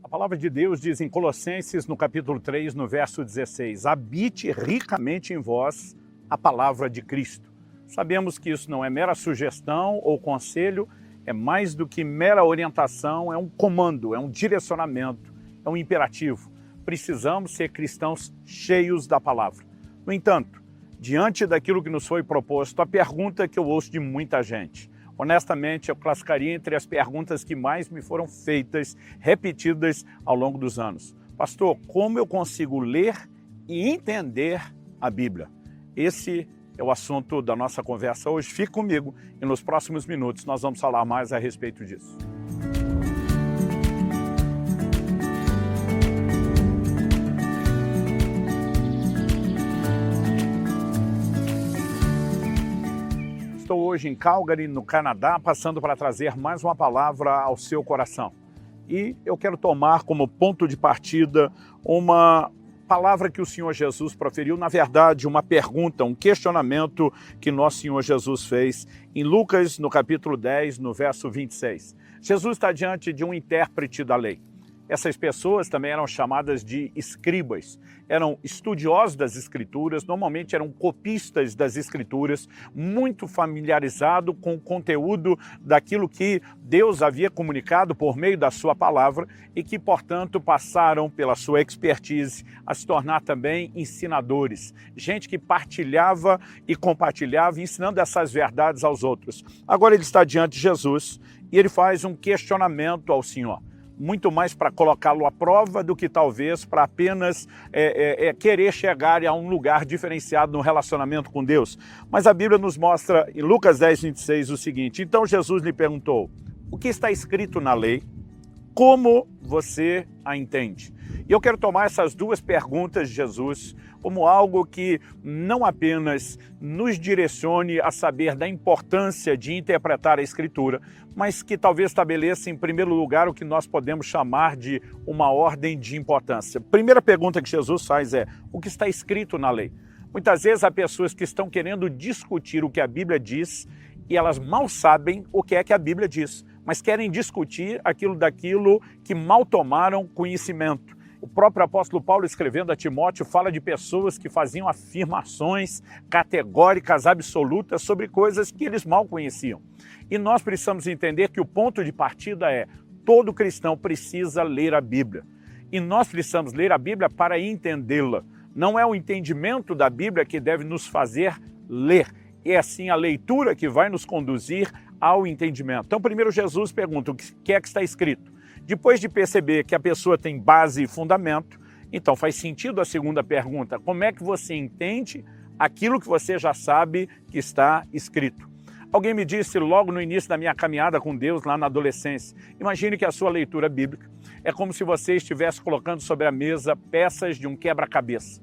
A palavra de Deus diz em Colossenses, no capítulo 3, no verso 16, habite ricamente em vós a palavra de Cristo. Sabemos que isso não é mera sugestão ou conselho, é mais do que mera orientação, é um comando, é um direcionamento, é um imperativo. Precisamos ser cristãos cheios da palavra. No entanto, diante daquilo que nos foi proposto, a pergunta que eu ouço de muita gente, honestamente, eu classificaria entre as perguntas que mais me foram feitas, repetidas ao longo dos anos. Pastor, como eu consigo ler e entender a Bíblia? Esse é o assunto da nossa conversa hoje. Fique comigo e nos próximos minutos nós vamos falar mais a respeito disso. Estou hoje em Calgary, no Canadá, passando para trazer mais uma palavra ao seu coração. E eu quero tomar como ponto de partida uma palavra que o Senhor Jesus proferiu, na verdade, uma pergunta, um questionamento que nosso Senhor Jesus fez em Lucas, no capítulo 10, no verso 26. Jesus está diante de um intérprete da lei. Essas pessoas também eram chamadas de escribas, eram estudiosos das Escrituras, normalmente eram copistas das Escrituras, muito familiarizados com o conteúdo daquilo que Deus havia comunicado por meio da sua palavra e que, portanto, passaram pela sua expertise a se tornar também ensinadores, gente que partilhava e compartilhava, ensinando essas verdades aos outros. Agora ele está diante de Jesus e ele faz um questionamento ao Senhor. Muito mais para colocá-lo à prova do que talvez para apenas querer chegar a um lugar diferenciado no relacionamento com Deus. Mas a Bíblia nos mostra em Lucas 10, 26 o seguinte: então Jesus lhe perguntou, o que está escrito na lei? Como você a entende? E eu quero tomar essas duas perguntas de Jesus como algo que não apenas nos direcione a saber da importância de interpretar a Escritura, mas que talvez estabeleça em primeiro lugar o que nós podemos chamar de uma ordem de importância. Primeira pergunta que Jesus faz é, o que está escrito na lei? Muitas vezes há pessoas que estão querendo discutir o que a Bíblia diz e elas mal sabem o que é que a Bíblia diz, mas querem discutir aquilo daquilo que mal tomaram conhecimento. O próprio apóstolo Paulo, escrevendo a Timóteo, fala de pessoas que faziam afirmações categóricas, absolutas, sobre coisas que eles mal conheciam. E nós precisamos entender que o ponto de partida é, todo cristão precisa ler a Bíblia. E nós precisamos ler a Bíblia para entendê-la. Não é o entendimento da Bíblia que deve nos fazer ler. É sim a leitura que vai nos conduzir ao entendimento. Então, primeiro Jesus pergunta, o que é que está escrito? Depois de perceber que a pessoa tem base e fundamento, então faz sentido a segunda pergunta, como é que você entende aquilo que você já sabe que está escrito? Alguém me disse logo no início da minha caminhada com Deus, lá na adolescência, imagine que a sua leitura bíblica é como se você estivesse colocando sobre a mesa peças de um quebra-cabeça.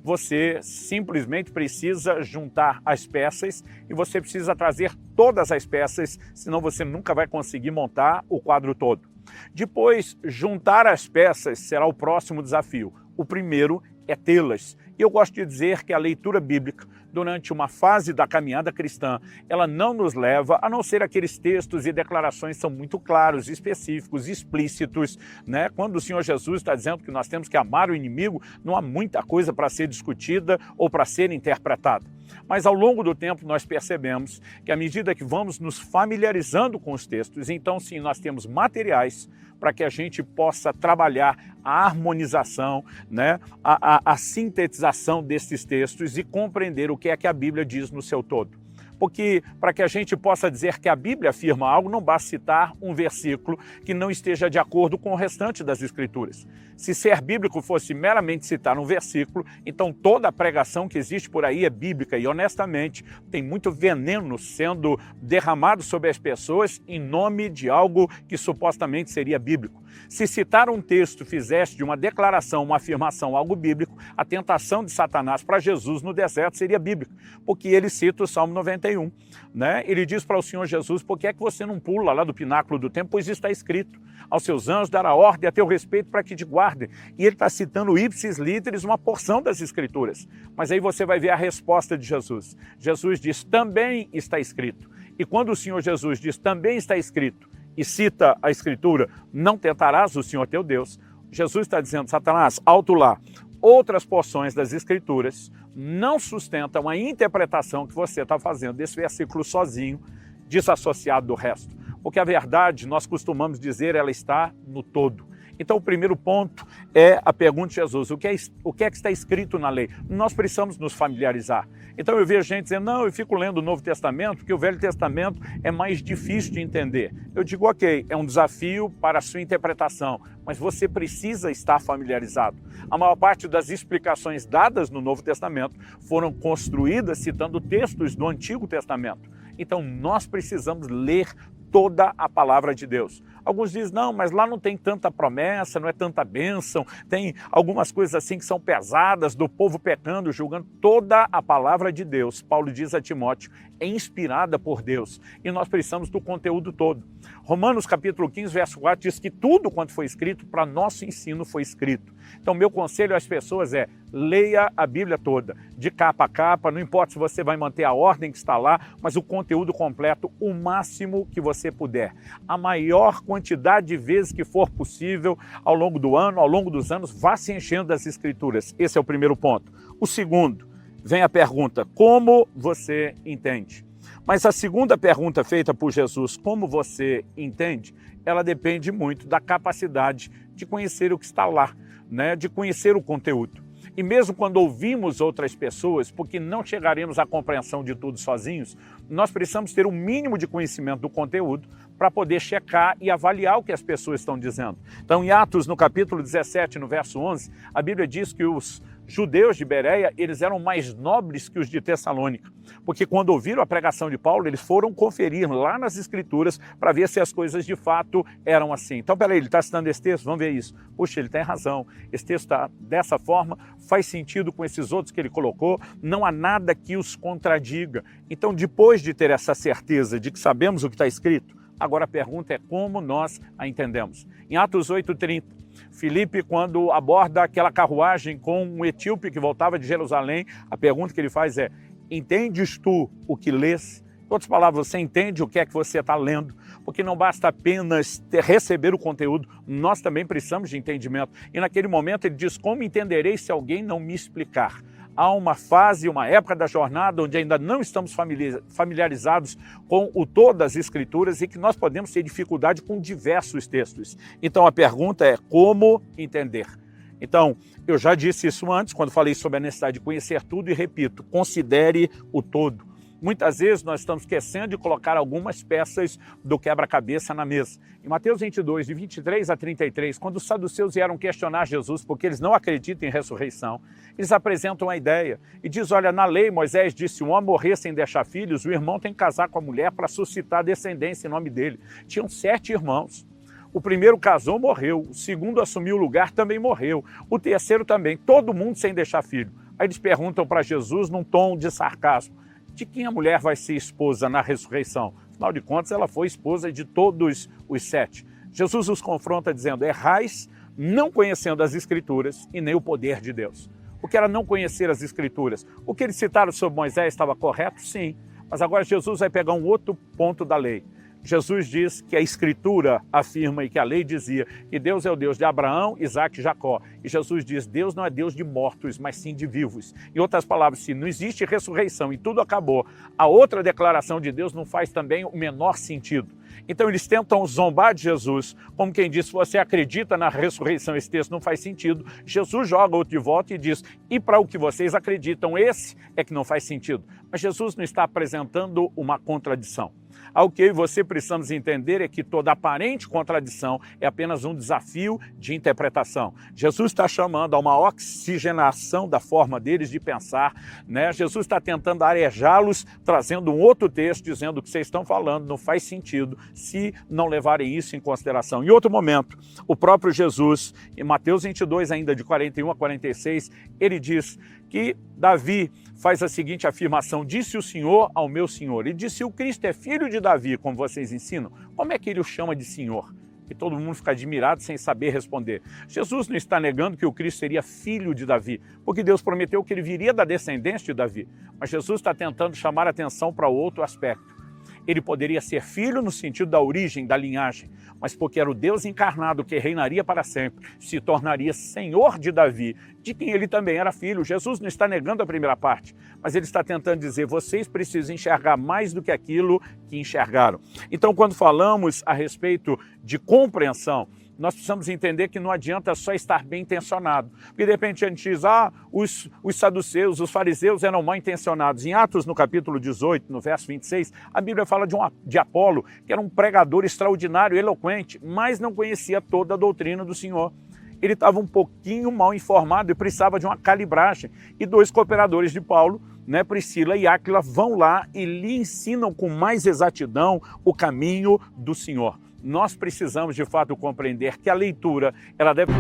Você simplesmente precisa juntar as peças e você precisa trazer todas as peças, senão você nunca vai conseguir montar o quadro todo. Depois, juntar as peças será o próximo desafio. O primeiro é tê-las. E eu gosto de dizer que a leitura bíblica, durante uma fase da caminhada cristã, ela não nos leva, a não ser aqueles textos e declarações que são muito claros, específicos, explícitos, né? Quando o Senhor Jesus está dizendo que nós temos que amar o inimigo, não há muita coisa para ser discutida ou para ser interpretada. Mas ao longo do tempo nós percebemos que à medida que vamos nos familiarizando com os textos, então sim, nós temos materiais para que a gente possa trabalhar a harmonização, né? a sintetização desses textos e compreender o que é que a Bíblia diz no seu todo. Porque para que a gente possa dizer que a Bíblia afirma algo, não basta citar um versículo que não esteja de acordo com o restante das Escrituras. Se ser bíblico fosse meramente citar um versículo, então toda a pregação que existe por aí é bíblica e, honestamente, tem muito veneno sendo derramado sobre as pessoas em nome de algo que supostamente seria bíblico. Se citar um texto fizesse de uma declaração, uma afirmação, algo bíblico, a tentação de Satanás para Jesus no deserto seria bíblica, porque ele cita o Salmo 91, né? Ele diz para o Senhor Jesus, por que é que você não pula lá do pináculo do templo? Pois está escrito, aos seus anjos dará ordem a teu respeito para que te guardem. E ele está citando ipsis literis uma porção das Escrituras. Mas aí você vai ver a resposta de Jesus. Jesus diz, também está escrito. E quando o Senhor Jesus diz, também está escrito, e cita a Escritura, não tentarás o Senhor teu Deus, Jesus está dizendo, Satanás, alto lá. Outras porções das Escrituras não sustentam a interpretação que você está fazendo desse versículo sozinho, desassociado do resto. Porque a verdade, nós costumamos dizer, ela está no todo. Então, o primeiro ponto é a pergunta de Jesus, o que é que está escrito na lei? Nós precisamos nos familiarizar. Então, eu vejo gente dizendo, não, eu fico lendo o Novo Testamento, porque o Velho Testamento é mais difícil de entender. Eu digo, ok, é um desafio para a sua interpretação, mas você precisa estar familiarizado. A maior parte das explicações dadas no Novo Testamento foram construídas citando textos do Antigo Testamento. Então, nós precisamos ler toda a palavra de Deus. Alguns dizem, não, mas lá não tem tanta promessa, não é tanta bênção, tem algumas coisas assim que são pesadas, do povo pecando, julgando. Toda a palavra de Deus, Paulo diz a Timóteo, é inspirada por Deus e nós precisamos do conteúdo todo. Romanos capítulo 15, verso 4 diz que tudo quanto foi escrito para nosso ensino foi escrito. Então, meu conselho às pessoas é, leia a Bíblia toda, de capa a capa, não importa se você vai manter a ordem que está lá, mas o conteúdo completo, o máximo que você puder. A maior quantidade de vezes que for possível, ao longo do ano, ao longo dos anos, vá se enchendo das Escrituras. Esse é o primeiro ponto. O segundo, vem a pergunta, como você entende? Mas a segunda pergunta feita por Jesus, como você entende, ela depende muito da capacidade de conhecer o que está lá, né? De conhecer o conteúdo. E mesmo quando ouvimos outras pessoas, porque não chegaremos à compreensão de tudo sozinhos, nós precisamos ter um mínimo de conhecimento do conteúdo para poder checar e avaliar o que as pessoas estão dizendo. Então, em Atos, no capítulo 17, no verso 11, a Bíblia diz que os judeus de Bereia, eles eram mais nobres que os de Tessalônica, porque quando ouviram a pregação de Paulo, eles foram conferir lá nas Escrituras para ver se as coisas de fato eram assim. Então, peraí, ele está citando esse texto? Vamos ver isso. Puxa, ele tem razão. Esse texto está dessa forma, faz sentido com esses outros que ele colocou, não há nada que os contradiga. Então, depois de ter essa certeza de que sabemos o que está escrito, agora a pergunta é como nós a entendemos. Em Atos 8:30, Filipe, quando aborda aquela carruagem com um etíope que voltava de Jerusalém, a pergunta que ele faz é, entendes tu o que lês? Em outras palavras, você entende o que é que você está lendo? Porque não basta apenas receber o conteúdo, nós também precisamos de entendimento. E naquele momento ele diz, como entenderei se alguém não me explicar? Há uma fase, uma época da jornada onde ainda não estamos familiarizados com o todo das Escrituras e que nós podemos ter dificuldade com diversos textos. Então a pergunta é como entender? Então, eu já disse isso antes, quando falei sobre a necessidade de conhecer tudo e repito, considere o todo. Muitas vezes nós estamos esquecendo de colocar algumas peças do quebra-cabeça na mesa. Em Mateus 22, de 23 a 33, quando os saduceus vieram questionar Jesus porque eles não acreditam em ressurreição, eles apresentam a ideia e diz, olha, na lei Moisés disse, um homem morrer sem deixar filhos, o irmão tem que casar com a mulher para suscitar descendência em nome dele. Tinham 7 irmãos. O primeiro casou, morreu. O segundo assumiu o lugar, também morreu. O terceiro também. Todo mundo sem deixar filho. Aí eles perguntam para Jesus num tom de sarcasmo, de quem a mulher vai ser esposa na ressurreição? Afinal de contas, ela foi esposa de todos os 7. Jesus os confronta dizendo, errais não conhecendo as Escrituras e nem o poder de Deus. O que era não conhecer as Escrituras? O que eles citaram sobre Moisés estava correto? Sim. Mas agora Jesus vai pegar um outro ponto da lei. Jesus diz que a Escritura afirma e que a lei dizia que Deus é o Deus de Abraão, Isaac e Jacó. E Jesus diz, Deus não é Deus de mortos, mas sim de vivos. Em outras palavras, se não existe ressurreição e tudo acabou, a outra declaração de Deus não faz também o menor sentido. Então eles tentam zombar de Jesus, como quem diz, se você acredita na ressurreição, esse texto não faz sentido. Jesus joga outro de volta e diz, e para o que vocês acreditam, esse é que não faz sentido. Mas Jesus não está apresentando uma contradição. O que eu e você precisamos entender é que toda aparente contradição é apenas um desafio de interpretação. Jesus está chamando a uma oxigenação da forma deles de pensar, né? Jesus está tentando arejá-los, trazendo um outro texto, dizendo que vocês estão falando não faz sentido se não levarem isso em consideração. Em outro momento, o próprio Jesus, em Mateus 22, ainda de 41 a 46, ele diz que Davi faz a seguinte afirmação, disse o Senhor ao meu Senhor, e disse o Cristo é filho de Davi, como vocês ensinam, como é que ele o chama de Senhor? E todo mundo fica admirado sem saber responder. Jesus não está negando que o Cristo seria filho de Davi, porque Deus prometeu que ele viria da descendência de Davi, mas Jesus está tentando chamar a atenção para outro aspecto. Ele poderia ser filho no sentido da origem, da linhagem, mas porque era o Deus encarnado que reinaria para sempre, se tornaria Senhor de Davi, de quem ele também era filho. Jesus não está negando a primeira parte, mas ele está tentando dizer, vocês precisam enxergar mais do que aquilo que enxergaram. Então, quando falamos a respeito de compreensão, nós precisamos entender que não adianta só estar bem intencionado. Porque de repente a gente diz, os saduceus, os fariseus eram mal intencionados. Em Atos, no capítulo 18, no verso 26, a Bíblia fala de Apolo, que era um pregador extraordinário, eloquente, mas não conhecia toda a doutrina do Senhor. Ele estava um pouquinho mal informado e precisava de uma calibragem. E dois cooperadores de Paulo, Priscila e Áquila, vão lá e lhe ensinam com mais exatidão o caminho do Senhor. Nós precisamos, de fato, compreender que a leitura, ela deve...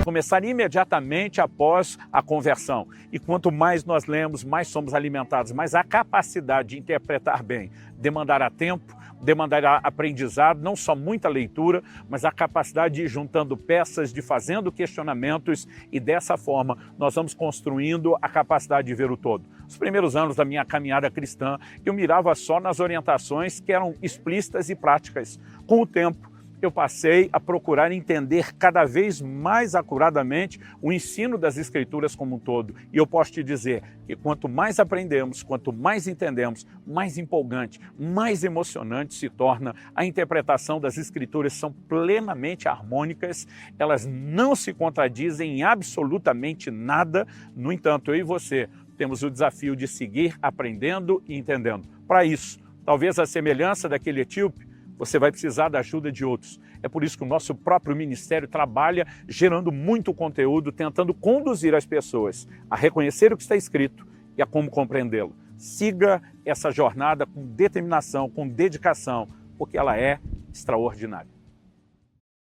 Começar imediatamente após a conversão. E quanto mais nós lemos, mais somos alimentados. Mas a capacidade de interpretar bem demandará tempo, demandará aprendizado, não só muita leitura, mas a capacidade de ir juntando peças, de fazendo questionamentos, e dessa forma nós vamos construindo a capacidade de ver o todo. Os primeiros anos da minha caminhada cristã, eu mirava só nas orientações que eram explícitas e práticas. Com o tempo, eu passei a procurar entender cada vez mais acuradamente o ensino das Escrituras como um todo. E eu posso te dizer que quanto mais aprendemos, quanto mais entendemos, mais empolgante, mais emocionante se torna a interpretação das Escrituras. São plenamente harmônicas, elas não se contradizem em absolutamente nada. No entanto, eu e você temos o desafio de seguir aprendendo e entendendo. Para isso, talvez a semelhança daquele etíope, você vai precisar da ajuda de outros. É por isso que o nosso próprio ministério trabalha gerando muito conteúdo, tentando conduzir as pessoas a reconhecer o que está escrito e a como compreendê-lo. Siga essa jornada com determinação, com dedicação, porque ela é extraordinária.